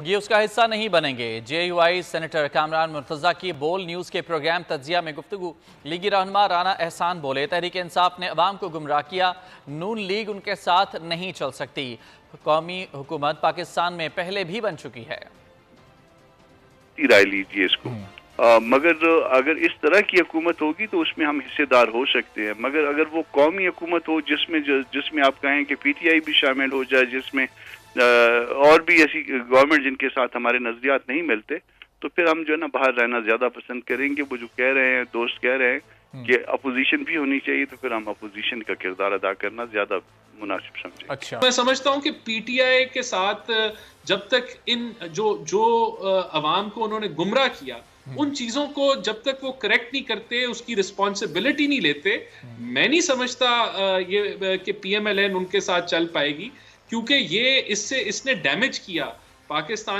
ये उसका हिस्सा नहीं बनेंगे। जेयूआई सेनेटर कामरान मुर्तजा की बोल न्यूज़ के प्रोग्राम तज्जिया में गुफ्तगू। लीगी रहनुमा राना एहसान बोले, तहरीक इंसाफ ने अवाम को गुमराह किया, नून लीग उनके साथ नहीं चल सकती। कौमी हुकूमत पाकिस्तान में पहले भी बन चुकी है। राय लीजिए इसको। मगर अगर इस तरह की हुकूमत होगी तो उसमें हम हिस्सेदार हो सकते हैं, मगर अगर वो कौमी हुकूमत हो जिसमें आप कहें कि पीटीआई भी शामिल हो जाए, जिसमें और भी ऐसी गवर्नमेंट जिनके साथ हमारे नजरियात नहीं मिलते, तो फिर हम जो है ना बाहर रहना ज्यादा पसंद करेंगे। वो जो कह रहे हैं, दोस्त कह रहे हैं कि अपोजिशन भी होनी चाहिए, तो फिर हम अपोजिशन का किरदार अदा करना ज्यादा मुनासिब समझे। अच्छा, मैं समझता हूं कि पीटीआई के साथ जब तक इन जो अवाम को उन्होंने गुमराह किया, उन चीजों को जब तक वो करेक्ट नहीं करते, उसकी रिस्पॉन्सिबिलिटी नहीं लेते, मैं नहीं समझता ये कि पीएमएलएन उनके साथ चल पाएगी, क्योंकि ये इसने डैमेज किया पाकिस्तान